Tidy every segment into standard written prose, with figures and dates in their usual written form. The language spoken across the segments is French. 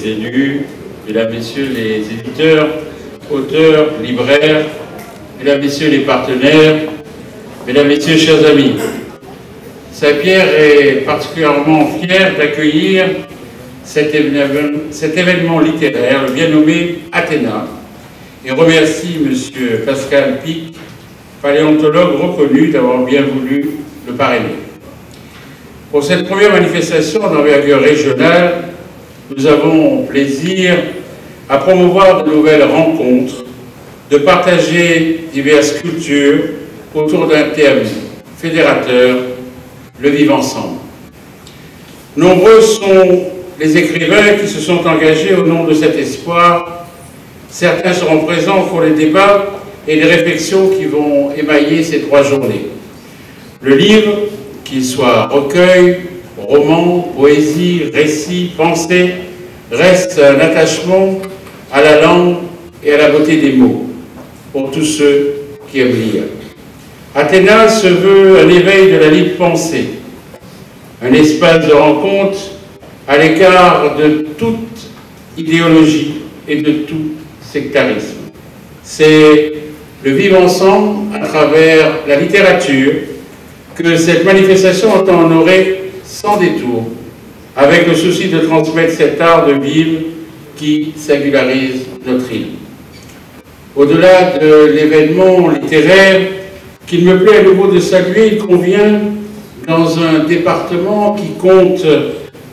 les élus, mesdames, messieurs les éditeurs, auteurs, libraires, mesdames, messieurs les partenaires, mesdames, messieurs, chers amis. Saint-Pierre est particulièrement fier d'accueillir cet événement littéraire, le bien nommé Athéna, et remercie M. Pascal Pic, paléontologue reconnu, d'avoir bien voulu le parrainer. Pour cette première manifestation d'envergure régionale, nous avons plaisir à promouvoir de nouvelles rencontres, de partager diverses cultures autour d'un thème fédérateur, le vivre ensemble. Nombreux sont les écrivains qui se sont engagés au nom de cet espoir. Certains seront présents pour les débats et les réflexions qui vont émailler ces 3 journées. Le livre, qu'il soit recueil, roman, poésie, récit, pensée, reste un attachement à la langue et à la beauté des mots pour tous ceux qui aiment lire. Athéna se veut un éveil de la libre pensée, un espace de rencontre à l'écart de toute idéologie et de tout sectarisme. C'est le vivre ensemble à travers la littérature que cette manifestation entend honorer sans détour, avec le souci de transmettre cet art de vivre qui singularise notre île. Au-delà de l'événement littéraire qu'il me plaît à nouveau de saluer, il convient, dans un département qui compte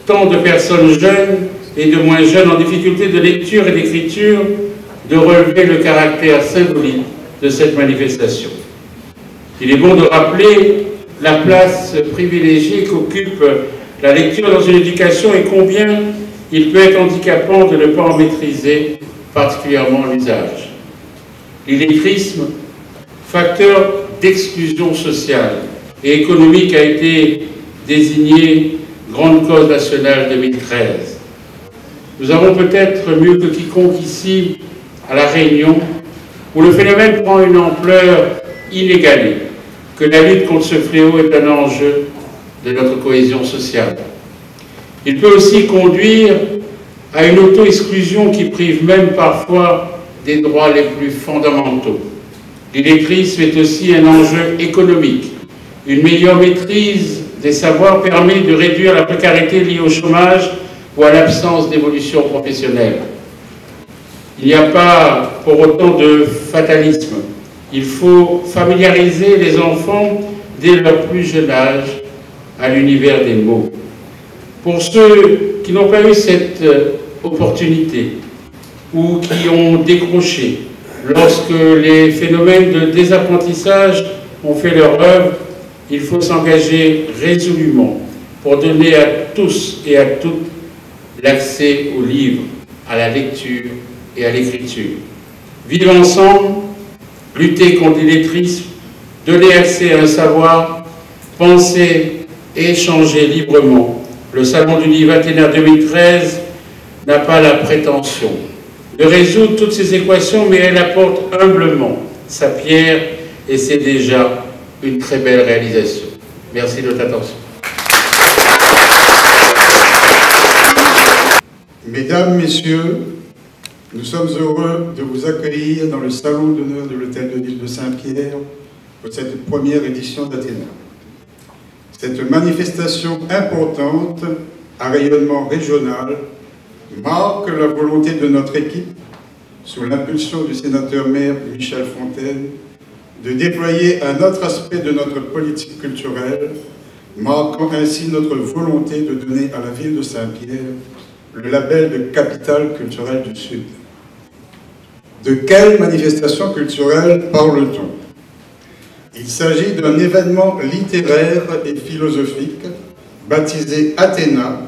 tant de personnes jeunes et de moins jeunes en difficulté de lecture et d'écriture, de relever le caractère symbolique de cette manifestation. Il est bon de rappeler la place privilégiée qu'occupe la lecture dans une éducation et combien il peut être handicapant de ne pas en maîtriser particulièrement l'usage. L'illettrisme, facteur d'exclusion sociale et économique, a été désigné grande cause nationale 2013. Nous avons peut-être mieux que quiconque ici, à La Réunion, où le phénomène prend une ampleur inégalée, que la lutte contre ce fléau est un enjeu de notre cohésion sociale. Il peut aussi conduire à une auto-exclusion qui prive même parfois des droits les plus fondamentaux. L'illettrisme est aussi un enjeu économique. Une meilleure maîtrise des savoirs permet de réduire la précarité liée au chômage ou à l'absence d'évolution professionnelle. Il n'y a pas pour autant de fatalisme. Il faut familiariser les enfants dès leur plus jeune âge à l'univers des mots. Pour ceux qui n'ont pas eu cette opportunité ou qui ont décroché lorsque les phénomènes de désapprentissage ont fait leur œuvre, il faut s'engager résolument pour donner à tous et à toutes l'accès aux livres, à la lecture et à l'écriture. Vivre ensemble, lutter contre l'illettrisme, donner accès à un savoir, penser et échanger librement. Le Salon du Livre Athéna 2013 n'a pas la prétention de résoudre toutes ces équations, mais elle apporte humblement sa pierre et c'est déjà une très belle réalisation. Merci de votre attention. Mesdames, Messieurs, nous sommes heureux de vous accueillir dans le Salon d'honneur de l'Hôtel de Ville de Saint-Pierre pour cette première édition d'Athéna. Cette manifestation importante à rayonnement régional marque la volonté de notre équipe, sous l'impulsion du sénateur-maire Michel Fontaine, de déployer un autre aspect de notre politique culturelle, marquant ainsi notre volonté de donner à la ville de Saint-Pierre le label de capitale culturelle du Sud. De quelle manifestation culturelle parle-t-on? Il s'agit d'un événement littéraire et philosophique baptisé Athéna,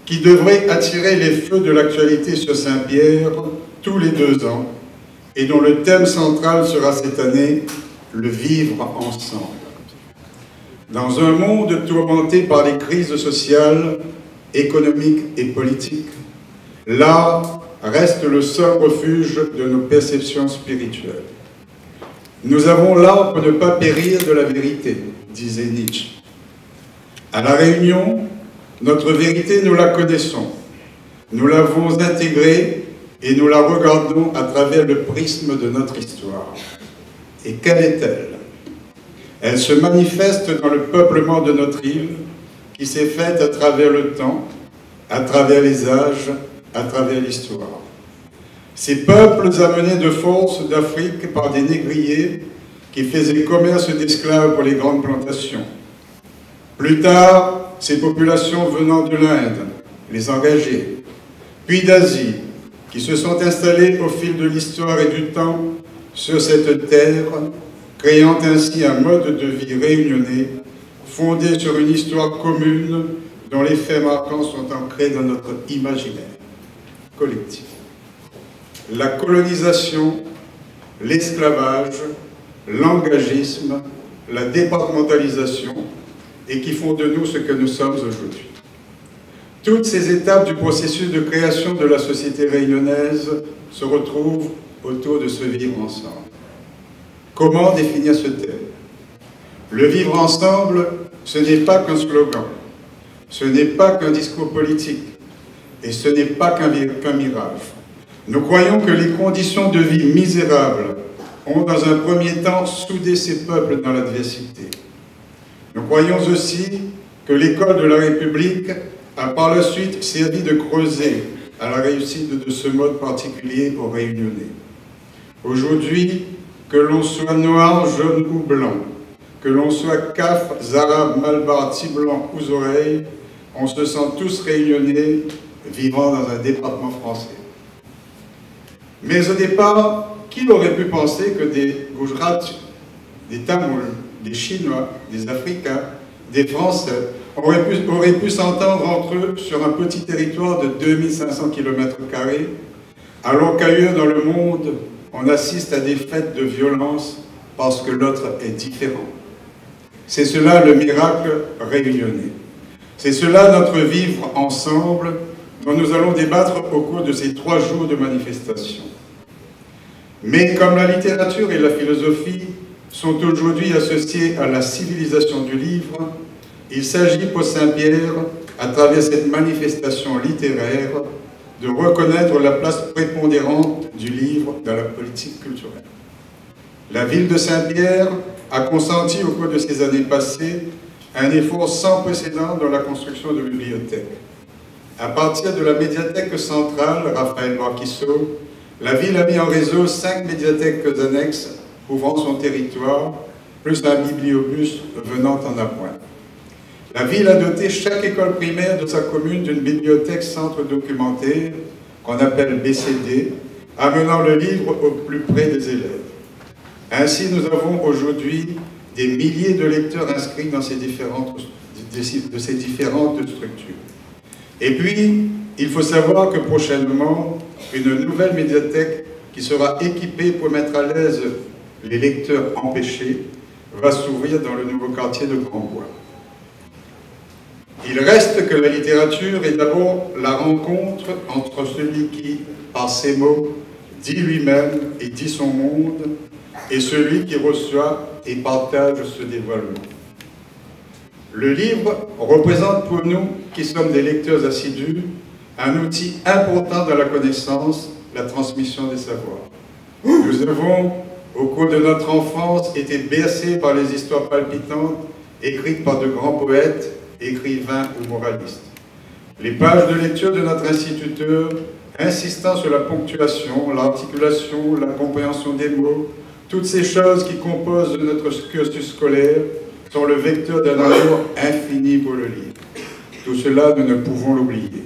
qui devrait attirer les feux de l'actualité sur Saint-Pierre tous les 2 ans et dont le thème central sera cette année le vivre ensemble. Dans un monde tourmenté par les crises sociales, économiques et politiques, l'art reste le seul refuge de nos perceptions spirituelles. Nous avons l'art pour ne pas périr de la vérité, disait Nietzsche. À La Réunion, notre vérité, nous la connaissons. Nous l'avons intégrée et nous la regardons à travers le prisme de notre histoire. Et quelle est-elle? Elle se manifeste dans le peuplement de notre île, qui s'est faite à travers le temps, à travers les âges, à travers l'histoire. Ces peuples amenés de force d'Afrique par des négriers qui faisaient commerce d'esclaves pour les grandes plantations. Plus tard, ces populations venant de l'Inde, les engagés, puis d'Asie, qui se sont installées au fil de l'histoire et du temps sur cette terre, créant ainsi un mode de vie réunionnais, fondé sur une histoire commune dont les faits marquants sont ancrés dans notre imaginaire collectif. La colonisation, l'esclavage, l'engagisme, la départementalisation, et qui font de nous ce que nous sommes aujourd'hui. Toutes ces étapes du processus de création de la société réunionnaise se retrouvent autour de ce vivre ensemble. Comment définir ce thème? Le vivre ensemble, ce n'est pas qu'un slogan, ce n'est pas qu'un discours politique, et ce n'est pas qu'un mirage. Nous croyons que les conditions de vie misérables ont dans un premier temps soudé ces peuples dans l'adversité. Nous croyons aussi que l'école de la République a par la suite servi de creuset à la réussite de ce mode particulier aux Réunionnais. Aujourd'hui, que l'on soit noir, jaune ou blanc, que l'on soit caf, arabe, malbar, tiblan ou oreilles, on se sent tous réunionnais vivant dans un département français. Mais au départ, qui aurait pu penser que des Gujarats, des Tamouls, des Chinois, des Africains, des Français auraient pu s'entendre entre eux sur un petit territoire de 2500 km², alors qu'ailleurs dans le monde, on assiste à des fêtes de violence parce que l'autre est différent. C'est cela le miracle réunionnais. C'est cela notre vivre ensemble dont nous allons débattre au cours de ces 3 jours de manifestation. Mais comme la littérature et la philosophie sont aujourd'hui associés à la civilisation du livre, il s'agit pour Saint-Pierre, à travers cette manifestation littéraire, de reconnaître la place prépondérante du livre dans la politique culturelle. La ville de Saint-Pierre a consenti au cours de ces années passées un effort sans précédent dans la construction de bibliothèques. À partir de la médiathèque centrale, Raphaël Marquisseau, la ville a mis en réseau 5 médiathèques annexes couvrant son territoire, plus un bibliobus venant en appoint. La ville a doté chaque école primaire de sa commune d'une bibliothèque centre documentaire, qu'on appelle BCD, amenant le livre au plus près des élèves. Ainsi, nous avons aujourd'hui des milliers de lecteurs inscrits dans ces différentes structures. Et puis, il faut savoir que prochainement, une nouvelle médiathèque qui sera équipée pour mettre à l'aise les lecteurs empêchés va s'ouvrir dans le nouveau quartier de Grand-Bois. Il reste que la littérature est d'abord la rencontre entre celui qui, par ses mots, dit lui-même et dit son monde, et celui qui reçoit et partage ce dévoilement. Le livre représente pour nous, qui sommes des lecteurs assidus, un outil important dans la connaissance, la transmission des savoirs. Nous avons, au cours de notre enfance, été bercés par les histoires palpitantes, écrites par de grands poètes, écrivains ou moralistes. Les pages de lecture de notre instituteur, insistant sur la ponctuation, l'articulation, la compréhension des mots, toutes ces choses qui composent notre cursus scolaire, sont le vecteur d'un amour infini pour le livre. Tout cela, nous ne pouvons l'oublier.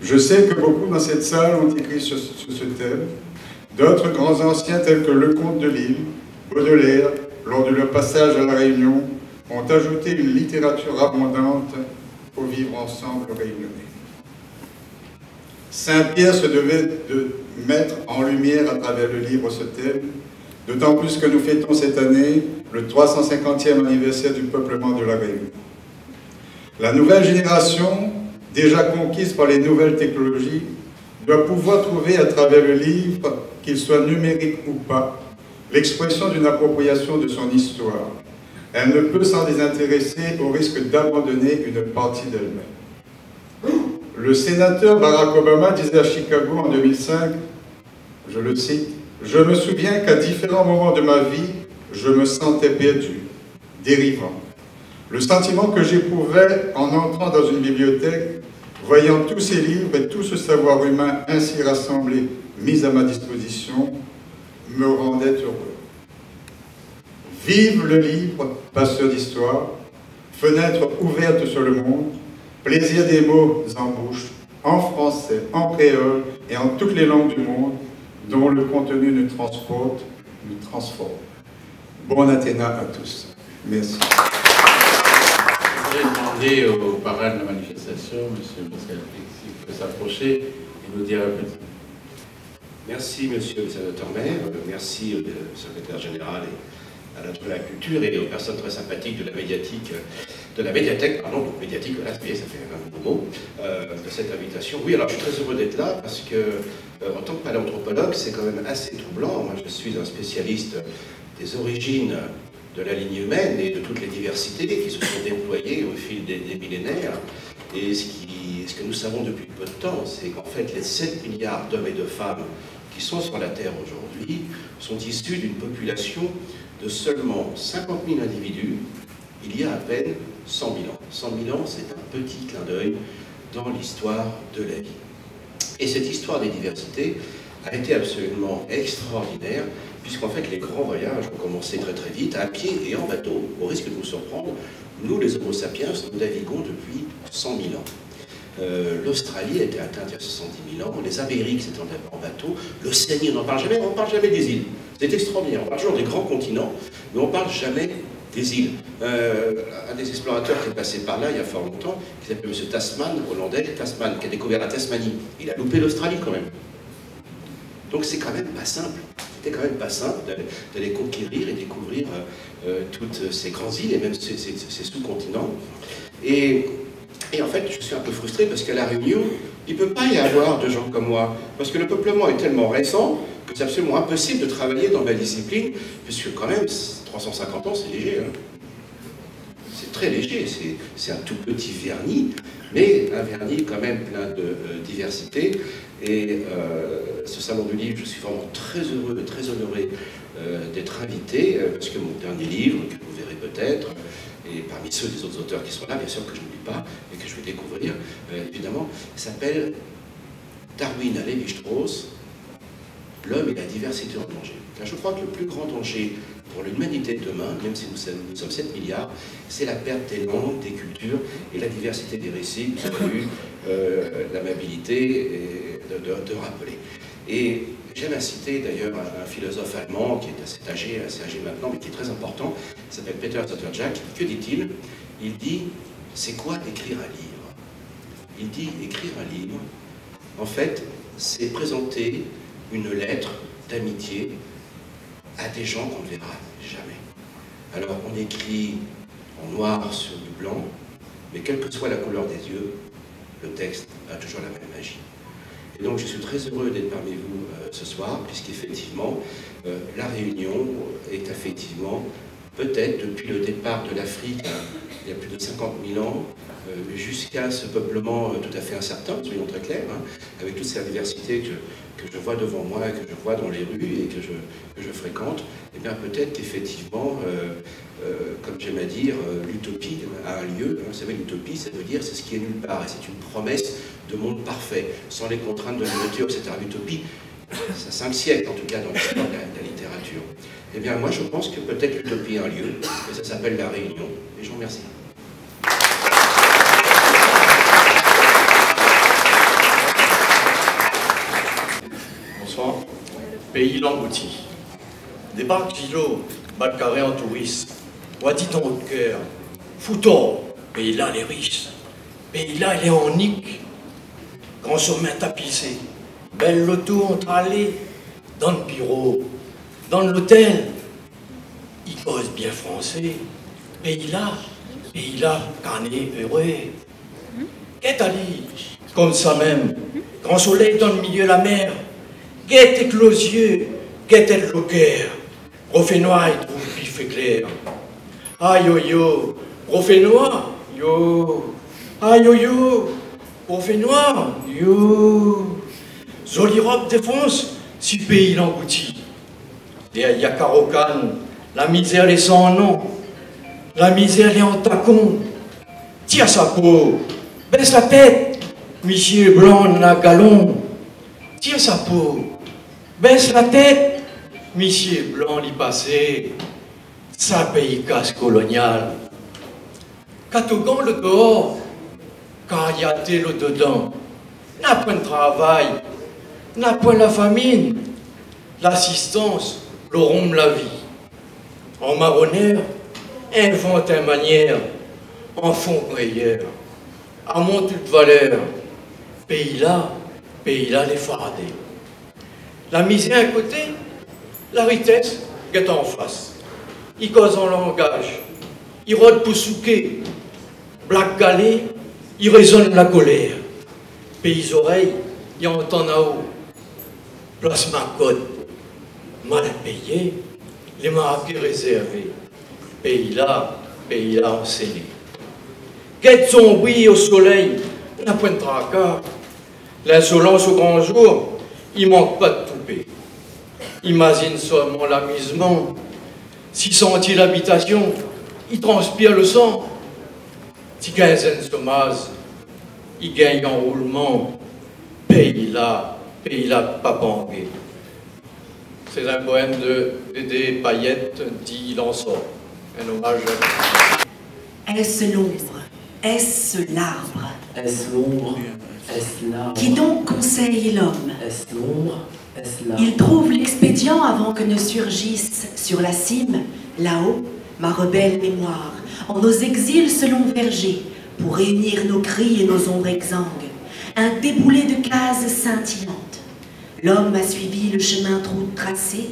Je sais que beaucoup dans cette salle ont écrit sur ce thème. D'autres grands anciens tels que Lecomte de Lille, Baudelaire, lors de leur passage à La Réunion, ont ajouté une littérature abondante au vivre ensemble réunionnais. Saint-Pierre se devait de mettre en lumière à travers le livre ce thème, d'autant plus que nous fêtons cette année le 350e anniversaire du peuplement de La Réunion. La nouvelle génération, déjà conquise par les nouvelles technologies, doit pouvoir trouver à travers le livre, qu'il soit numérique ou pas, l'expression d'une appropriation de son histoire. Elle ne peut s'en désintéresser au risque d'abandonner une partie d'elle-même. Le sénateur Barack Obama disait à Chicago en 2005, je le cite, « Je me souviens qu'à différents moments de ma vie, je me sentais perdu, dérivant. Le sentiment que j'éprouvais en entrant dans une bibliothèque, voyant tous ces livres et tout ce savoir humain ainsi rassemblé, mis à ma disposition, me rendait heureux. Vive le livre, passeur d'histoire, fenêtre ouverte sur le monde, plaisir des mots en bouche, en français, en créole et en toutes les langues du monde, dont le contenu nous transporte, nous transforme. Bon Athéna à tous. Merci. Je voudrais demander au parrain de la manifestation, M. Pascal Félix, s'il peut s'approcher et nous dire un petit mot. Merci, Monsieur le sénateur maire, merci au secrétaire général et à la culture et aux personnes très sympathiques de la médiathèque, médiatique, voilà, ça fait un beau mot, de cette invitation. Oui, alors je suis très heureux d'être là parce que, en tant que paléanthropologue, c'est quand même assez troublant. Moi, je suis un spécialiste des origines de la ligne humaine et de toutes les diversités qui se sont déployées au fil des millénaires. Et ce que nous savons depuis peu de temps, c'est qu'en fait, les 7 milliards d'hommes et de femmes qui sont sur la Terre aujourd'hui sont issus d'une population de seulement 50 000 individus il y a à peine 100 000 ans. 100 000 ans, c'est un petit clin d'œil dans l'histoire de la vie. Et cette histoire des diversités a été absolument extraordinaire, puisqu'en fait les grands voyages ont commencé très très vite, à pied et en bateau. Au risque de vous surprendre, nous les Homo sapiens, nous naviguons depuis 100 000 ans. L'Australie a été atteinte il y a 70 000 ans, les Amériques c'était en bateau, l'Océanie on n'en parle jamais des îles. C'est extraordinaire, on parle toujours des grands continents, mais on ne parle jamais des îles. Un des explorateurs qui est passé par là il y a fort longtemps, qui s'appelle M. Tasman, hollandais, Tasman, qui a découvert la Tasmanie, il a loupé l'Australie quand même. Donc c'est quand même pas simple. C'était quand même pas simple d'aller conquérir et découvrir toutes ces grandes îles et même ces sous-continents. Et en fait, je suis un peu frustré parce qu'à La Réunion, il ne peut pas y avoir de gens comme moi. Parce que le peuplement est tellement récent que c'est absolument impossible de travailler dans ma discipline, puisque quand même, 350 ans, c'est léger. Hein. C'est très léger, c'est un tout petit vernis, mais un vernis quand même plein de diversité. Et ce salon du livre, je suis vraiment très heureux et très honoré d'être invité, parce que mon dernier livre, que vous verrez peut-être, et parmi ceux des autres auteurs qui sont là, bien sûr que je n'oublie pas, et que je vais découvrir, évidemment, s'appelle Darwin à Lévi-Strauss, L'homme et la diversité en danger. Car je crois que le plus grand danger pour l'humanité de demain, même si nous sommes 7 milliards, c'est la perte des langues, des cultures et la diversité des récits que j'ai eu l'amabilité de rappeler. Et j'aime à citer d'ailleurs un philosophe allemand qui est assez âgé maintenant, mais qui est très important, qui s'appelle Peter Sloterdijk. Que dit-il? Il dit, c'est quoi écrire un livre? Il dit, écrire un livre, en fait, c'est présenter une lettre d'amitié à des gens qu'on ne verra jamais. Alors on écrit en noir sur du blanc, mais quelle que soit la couleur des yeux, le texte a toujours la même magie. Et donc je suis très heureux d'être parmi vous ce soir, puisqu'effectivement, la Réunion est effectivement, peut-être depuis le départ de l'Afrique, il y a plus de 50 000 ans, jusqu'à ce peuplement tout à fait incertain, soyons très clairs, hein, avec toute cette diversité que je vois devant moi, que je vois dans les rues et que je fréquente, et bien peut-être qu'effectivement, comme j'aime à dire, l'utopie a un lieu. Vous savez, l'utopie, ça veut dire c'est ce qui est nulle part, et c'est une promesse de monde parfait, sans les contraintes de la nature, etc. L'utopie, ça 5 siècles en tout cas dans l'histoire de la littérature. Eh bien moi je pense que peut-être l'utopie a un lieu, et ça s'appelle la Réunion, et je vous remercie. Bonsoir. Pays Langouti. Débarque Gilo, Balcarré en touriste. Voici ton haut de cœur. Fouton, pays là les riches. Pays là il est en nique. Grand sommet tapissé. Belle loto entre allées. Dans le bureau. Dans l'hôtel. Il cause bien français. Pays là, cané, heureux. Qu'est-ce dit? Comme ça même. Grand soleil dans le milieu de la mer. Qu'est-ce que les yeux? Qu'est-ce le cœur? Profénois, il trouve pif et clair. Ah yo yo, profénois, yo. Ah yo yo, Au fait noir, yo, joli robe défonce, si pays l'engloutit. Des Yakarokan, la misère est sans nom, la misère est en tacon. Tire sa peau, baisse la tête, monsieur blanc na galon. Tire sa peau, baisse la tête, monsieur blanc l'y passé, sa pays casse colonial. Catogan le dehors, car y a le dedans, n'a point de travail, n'a point la famine, l'assistance, l'auront la vie. En marronnière, invente une manière, en fond prière, à mon toute valeur, pays là les fardés. La misère à côté, la richesse guette en face. Il cause en langage, il rôde pour souquer, black galé, il résonne la colère. Pays oreilles, il entend en haut. Place ma côte, mal payé, les marqués réservés. Pays là enseigné. Guette son bruit au soleil, n'a point de tracas. L'insolence au grand jour, il manque pas de poupée. Imagine seulement l'amusement. Si sentit l'habitation, il transpire le sang. Si quinzaine se mase, il gagne en roulement. Pays là, pas bangué. C'est un poème de Dédé Payette, dit Il en sort. Un hommage à... Est-ce l'ombre? Est-ce l'arbre? Est-ce l'ombre? Est-ce l'arbre? Qui donc conseille l'homme? Est-ce l'ombre? Est-ce l'arbre? Il trouve l'expédient avant que ne surgisse sur la cime, là-haut, ma rebelle mémoire, en nos exils selon verger, pour réunir nos cris et nos ombres exsangues, un déboulé de cases scintillantes. L'homme a suivi le chemin trop tracé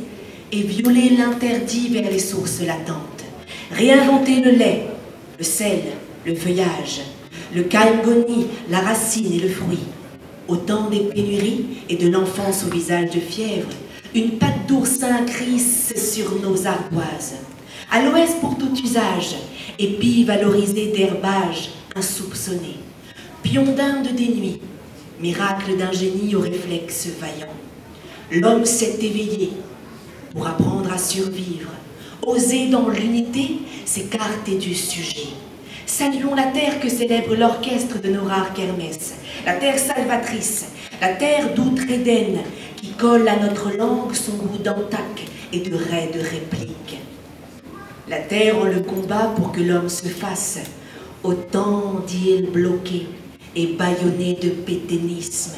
et violé l'interdit vers les sources latentes. Réinventer le lait, le sel, le feuillage, le calgoni, la racine et le fruit. Au temps des pénuries et de l'enfance au visage de fièvre, une patte d'oursin crisse sur nos ardoises. Aloès pour tout usage, épis valorisé d'herbage insoupçonné. Pion d'Inde des nuits, miracle d'un génie au réflexe vaillant. L'homme s'est éveillé pour apprendre à survivre, oser dans l'unité s'écarter du sujet. Saluons la terre que célèbre l'orchestre de nos rares kermesses, la terre salvatrice, la terre d'outre Éden, qui colle à notre langue son goût d'antac et de raies de réplique. La terre en le combat pour que l'homme se fasse, autant d'îles bloquées et bâillonnées de pétainisme,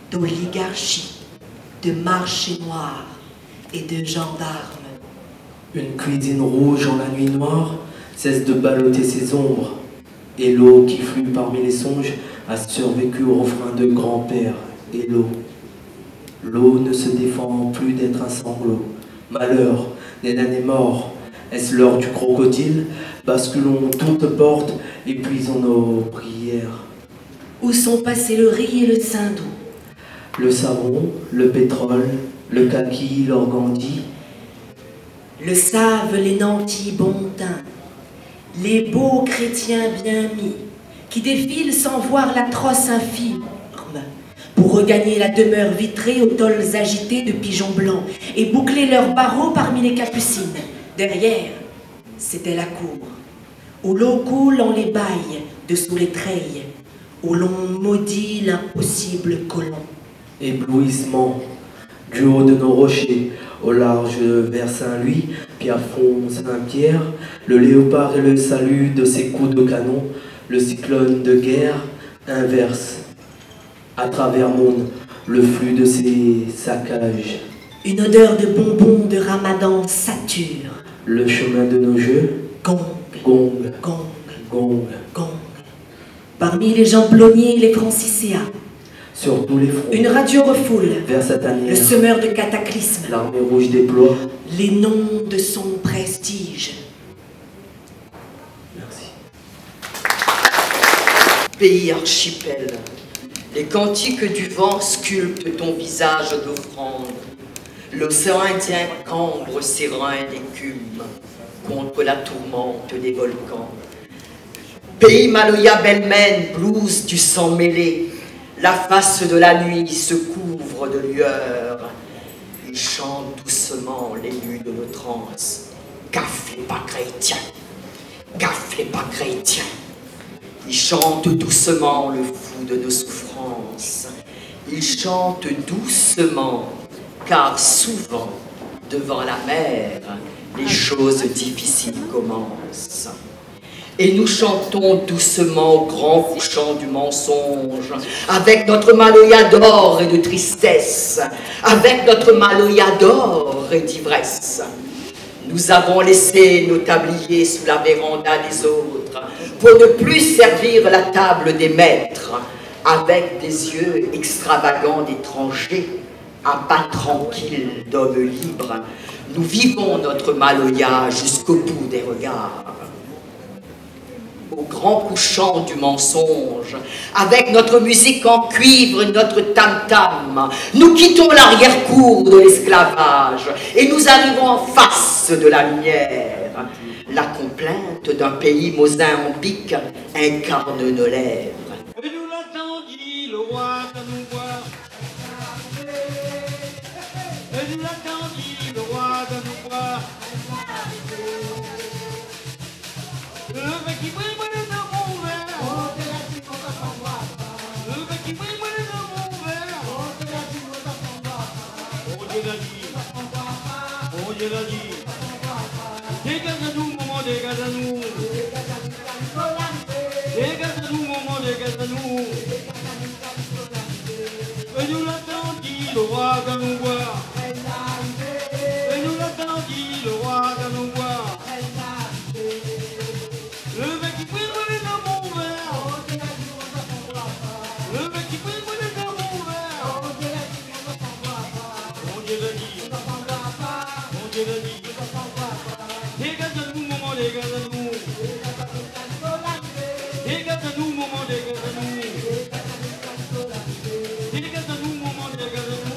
d'oligarchie, de marchés noirs et de gendarmes. Une cuisine rouge en la nuit noire cesse de balloter ses ombres, et l'eau qui flue parmi les songes a survécu au refrain de grand-père. Et l'eau ne se défend plus d'être un sanglot. Malheur, des damnés morts, est-ce l'heure du crocodile? Basculons toutes portes et puisons nos prières. Où sont passés le riz et le saindoux? Le savon, le pétrole, le kaki, l'organdi. Le savent les nantis bon teint, les beaux chrétiens bien mis, qui défilent sans voir l'atroce infirme, pour regagner la demeure vitrée aux tôles agitées de pigeons blancs et boucler leurs barreaux parmi les capucines. Derrière, c'était la cour, où l'eau coule en les bailles, dessous les treilles, où l'on maudit l'impossible colon. Éblouissement, du haut de nos rochers, au large vers Saint-Louis, Pierrefonds, Saint-Pierre, le léopard et le salut de ses coups de canon, le cyclone de guerre inverse, à travers monde, le flux de ses saccages. Une odeur de bonbons de ramadan sature. Le chemin de nos jeux, Gong, gong, gong, gong, gong. Parmi les jamblonniers et les francicéens, sur tous les fronts, une radio refoule vers Satanière, le semeur de cataclysmes, l'armée rouge déploie. les noms de son prestige. Merci. Pays archipel, les cantiques du vent sculptent ton visage d'offrande. L'océan Indien cambre ses reins d'écume contre la tourmente des volcans. Pays Maloya Belmen, blouse du sang mêlé, La face de la nuit se couvre de lueur. Il chante doucement l'élu de nos transes. Gaffe les pas chrétiens, gaffe les pas chrétiens. Il chante doucement le fou de nos souffrances. Il chante doucement, car souvent, devant la mer, les choses difficiles commencent. Et nous chantons doucement au grand couchant du mensonge, avec notre maloya d'or et de tristesse, avec notre maloya d'or et d'ivresse. Nous avons laissé nos tabliers sous la véranda des autres, pour ne plus servir la table des maîtres, avec des yeux extravagants d'étrangers, un pas tranquille d'hommes libres. Nous vivons notre maloya jusqu'au bout des regards. Au grand couchant du mensonge, avec notre musique en cuivre et notre tam-tam, nous quittons l'arrière-cour de l'esclavage et nous arrivons en face de la lumière. La complainte d'un pays mozambique incarne nos lèvres. Et nous l'attendit, le roi à nous voir. Et nous l'attendit, le roi à nous voir. Le mec qui brille, moi les deux mon verre. Le mec qui brille, moi les deux mon verre. Oh Dieu l'a dit. Oh Dieu l'a dit. Dégage-nous, maman, dégage-nous. Dégage-nous, maman, dégage-nous. Et nous l'attendit, le roi à nous voir. Et nous l'attendit, le roi à nous voir. Le mec qui brille, moi les deux mon verre. Le mec qui brille, moi les deux mon verre. Oh Dieu l'a dit. Oh Dieu l'a dit. Dégage-nous, maman, dégage-nous. Dégage-nous, maman, dégage-nous. Dégage-nous, maman, dégage-nous.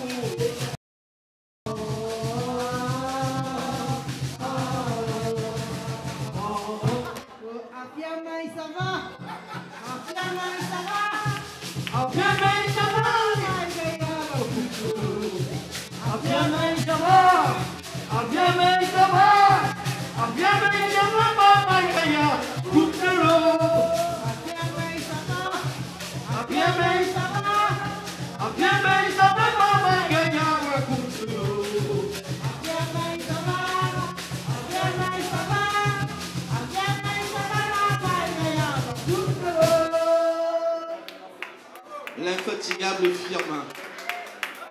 L'infatigable Firmin.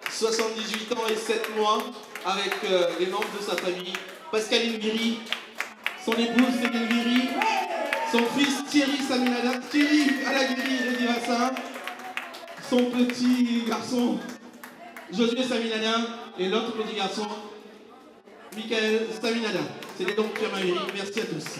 78 ans et 7 mois avec les membres de sa famille. Pascaline Viry, son épouse Céline Viry, son fils Thierry Saminada, Thierry Alagiri Redirassa, son petit garçon Josué Saminada et l'autre petit garçon Michael Saminada. C'était donc Firmin Viry. Merci à tous.